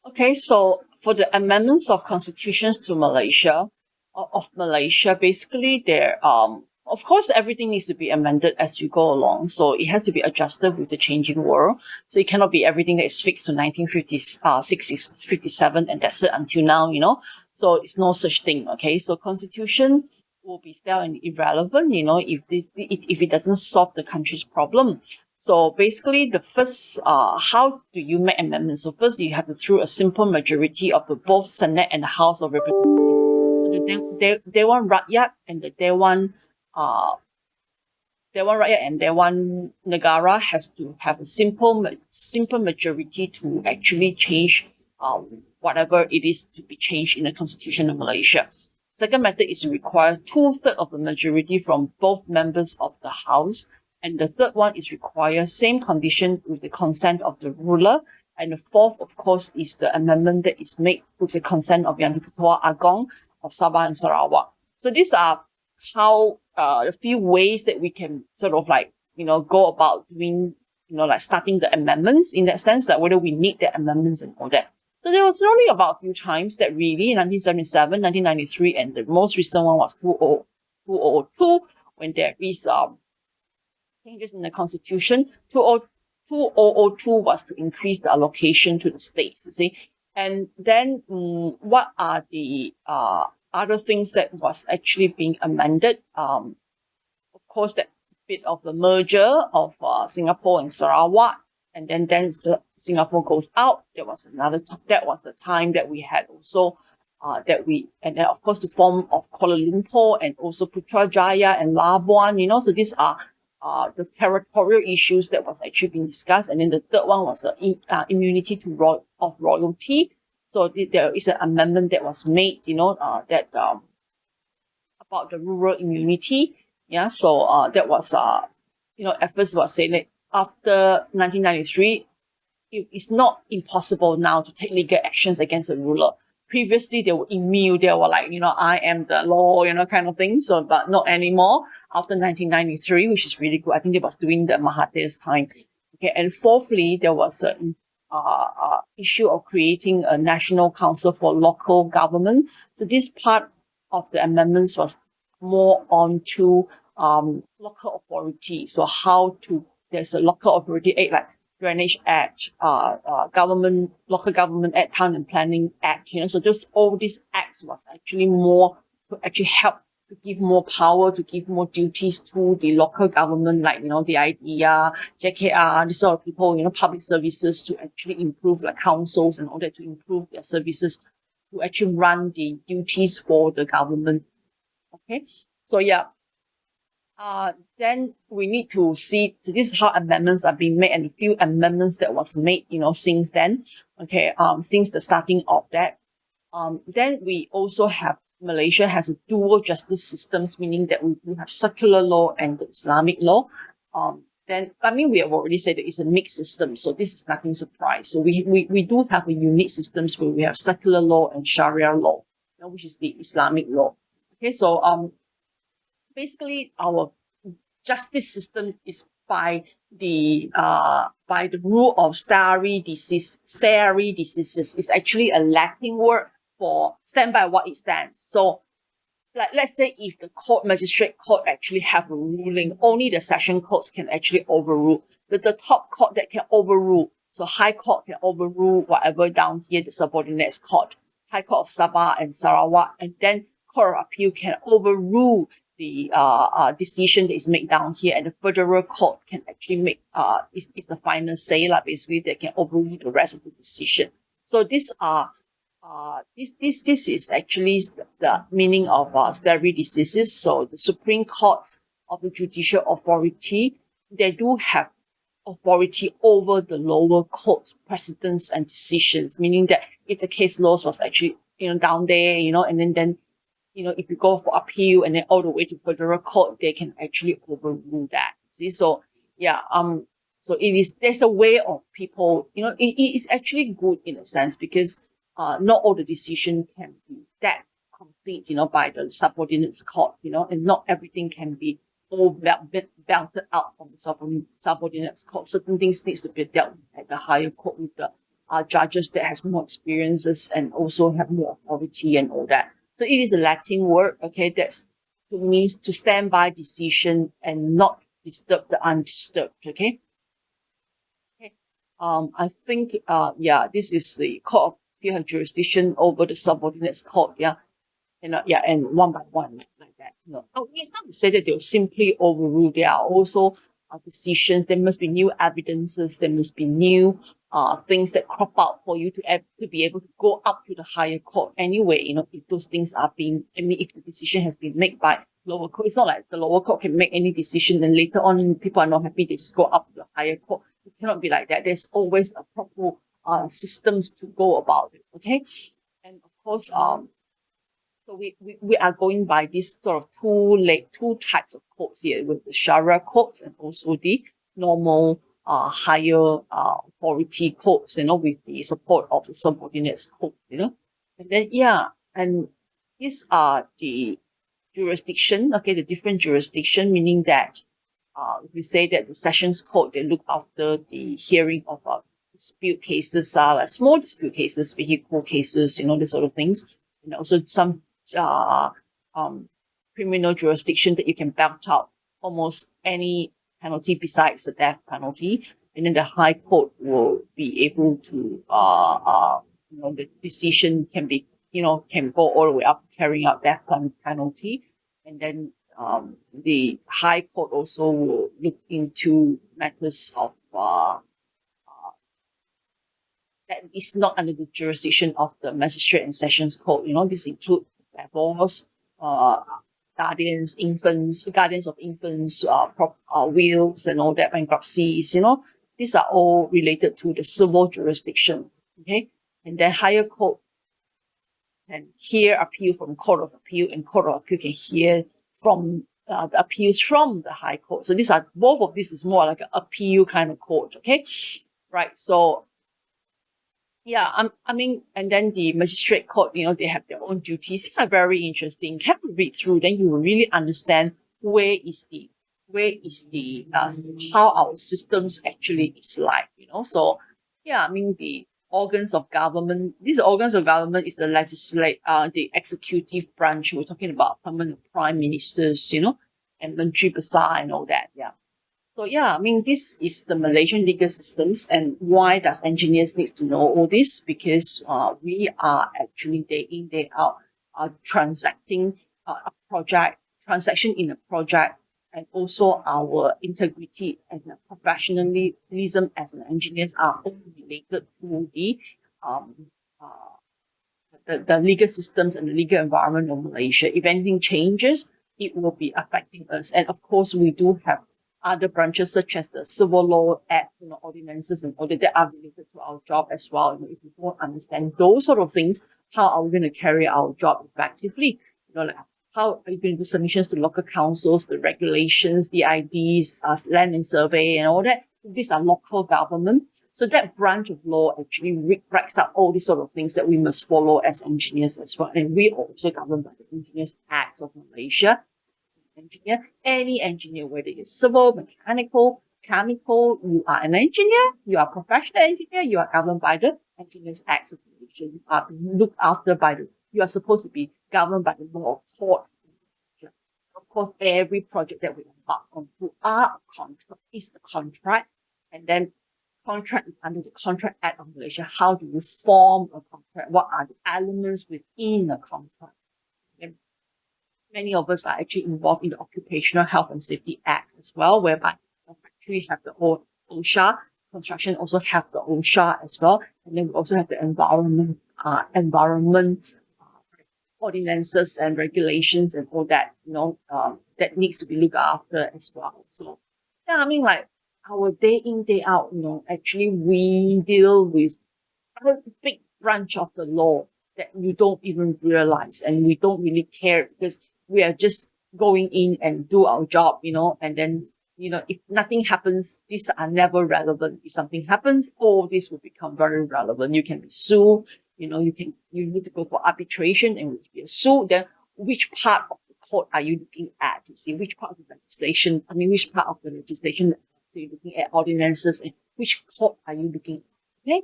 Okay, so for the amendments of constitutions to Malaysia, of Malaysia, basically there of course everything needs to be amended as you go along. So it has to be adjusted with the changing world. So it cannot be everything that is fixed to 1957 and that's it until now. So it's no such thing. Okay, so constitution will be still irrelevant, if it doesn't solve the country's problem. So basically, the first, how do you make amendments? So first, you have to through a simple majority of the both Senate and the House of Representatives. So the Dewan Rakyat and the Dewan Rakyat and Dewan Negara has to have a simple majority to actually change whatever it is to be changed in the Constitution of Malaysia. Second method is to require 2/3 of the majority from both members of the House. And the third one is require same condition with the consent of the ruler. And the fourth, of course, is the amendment that is made with the consent of Yang di-Pertua Agong of Sabah and Sarawak. So these are how a few ways that we can sort of go about doing, like starting the amendments in that sense, like whether we need the amendments and all that. So there was only about a few times that really, 1977, 1993, and the most recent one was 2002, when there is changes in the constitution. 2002 was to increase the allocation to the states, you see. And then what are the other things that was actually being amended? Of course, that bit of the merger of Singapore and Sarawak, and then Singapore goes out. That was the time that we had also and then of course the form of Kuala Lumpur and also Putrajaya and Labuan. So these are the territorial issues that was actually being discussed. And then the third one was immunity to royalty. So there is an amendment that was made, that about the rural immunity. Yeah, so that was at first was saying that after 1993, it's not impossible now to take legal actions against the ruler. Previously, they were immune. They were like, I am the law, kind of thing. So, but not anymore after 1993, which is really good. I think it was during the Mahathir's time. Okay, and fourthly, there was an issue of creating a national council for local government. So this part of the amendments was more on to local authority. So there's a local authority act like Drainage Act, Local Government Act, Town and Planning Act. So all these acts was actually more to actually help to give more power, to give more duties to the local government, like the IDEA, JKR, these sort of people, public services to actually improve, like councils and all that, to improve their services, to actually run the duties for the government. Okay, so yeah. Then we need to see, so this is how amendments are being made, and a few amendments that was made, since then. Okay, since the starting of that. Then we also have, Malaysia has a dual justice systems, meaning that we do have secular law and the Islamic law. Then, we have already said that it's a mixed system, so this is nothing surprise. So we do have a unique systems where we have secular law and Sharia law, which is the Islamic law. Okay, so basically our justice system is by the rule of stare decisis. It's actually a Latin word for stand by what it stands. So like, let's say if the magistrate court actually have a ruling, only the session courts can actually overrule. The top court that can overrule. So High Court can overrule whatever down here, the subordinates court. High Court of Sabah and Sarawak, and then Court of Appeal can overrule the decision that is made down here, and the federal court can actually make is the final say, basically they can overrule the rest of the decision. So these are this is actually the meaning of stare decisis. So the Supreme Courts of the judicial authority, they do have authority over the lower courts, precedents and decisions, meaning that if the case laws was actually down there, and then if you go for appeal and then all the way to federal court, they can actually overrule that. See, so yeah, so there's a way of people, it is actually good in a sense, because not all the decision can be that complete, by the subordinates court, and not everything can be all belted out from the subordinates court. Certain things needs to be dealt with at the higher court with the judges that has more experiences and also have more authority and all that. So it is a Latin word, okay, that's to means to stand by decision and not disturb the undisturbed, okay? Okay. I think, yeah, this is the court of appeal have jurisdiction over the subordinates court, yeah. And yeah, and one by one, like that. No, oh, it's not to say that they'll simply overrule. There are also decisions. There must be new evidences. There must be new things that crop out for you to be able to go up to the higher court. Anyway, if those things are being, I mean, if the decision has been made by lower court, it's not like the lower court can make any decision and later on people are not happy. They just go up to the higher court. It cannot be like that. There's always a proper systems to go about it. Okay, and of course, so we are going by this sort of two types of courts here, with the Sharia courts and also the normal higher authority courts, with the support of the subordinates courts, And then and these are the jurisdiction, okay, the different jurisdiction, meaning that we say that the sessions court, they look after the hearing of dispute cases, like small dispute cases, vehicle cases, this sort of things, and also some criminal jurisdiction that you can belt out almost any penalty besides the death penalty, and then the High Court will be able to the decision can be can go all the way up to carrying out death penalty, and then the High Court also will look into matters of that is not under the jurisdiction of the Magistrate and Sessions Court. This include divorce, guardians of infants, wills and all that, bankruptcies, these are all related to the civil jurisdiction, okay? And then higher court can hear appeal from Court of Appeal, and Court of Appeal can hear from the appeals from the High Court. So both of this is more like an appeal kind of court, okay? Right, so yeah, I mean, and then the magistrate court, they have their own duties. These are very interesting. Have to read through, then you will really understand where is the how our systems actually is like, So yeah, I mean, the organs of government. These organs of government is the executive branch. We're talking about permanent prime ministers, and Menteri Besar and all that. Yeah. So yeah, I mean, this is the Malaysian legal systems, and why does engineers need to know all this? Because we are actually day in, day out transacting transaction in a project, and also our integrity and professionalism as an engineers are all related to the legal systems and the legal environment of Malaysia. If anything changes, it will be affecting us. And of course, we do have other branches such as the civil law acts, ordinances and all that are related to our job as well. If we don't understand those sort of things, how are we going to carry our job effectively? Like how are you going to do submissions to local councils, the regulations, the IDs, land and survey and all that? These are local government. So that branch of law actually writes up all these sort of things that we must follow as engineers as well. And we are also governed by the Engineers Acts of Malaysia. Any engineer, whether you're civil, mechanical, chemical, you are an engineer, you are a professional engineer, you are governed by the Engineers Acts of Malaysia. You are looked after you are supposed to be governed by the law of tort. Of course, every project that we embark on is a contract, and then contract is under the Contract Act of Malaysia. How do you form a contract? What are the elements within a contract? Many of us are actually involved in the Occupational Health and Safety Act as well, whereby the factory have the OSHA, construction also have the OSHA as well, and then we also have the environment ordinances and regulations and all that, that needs to be looked after as well. So yeah, I mean, like our day in, day out, actually we deal with a big branch of the law that you don't even realize, and we don't really care because we are just going in and do our job, and then, if nothing happens, these are never relevant. If something happens, this will become very relevant. You can be sued, you need to go for arbitration and be sued. Then which part of the court are you looking at to see which part of the legislation, which part of the legislation, so you're looking at ordinances, and which court are you looking at, okay?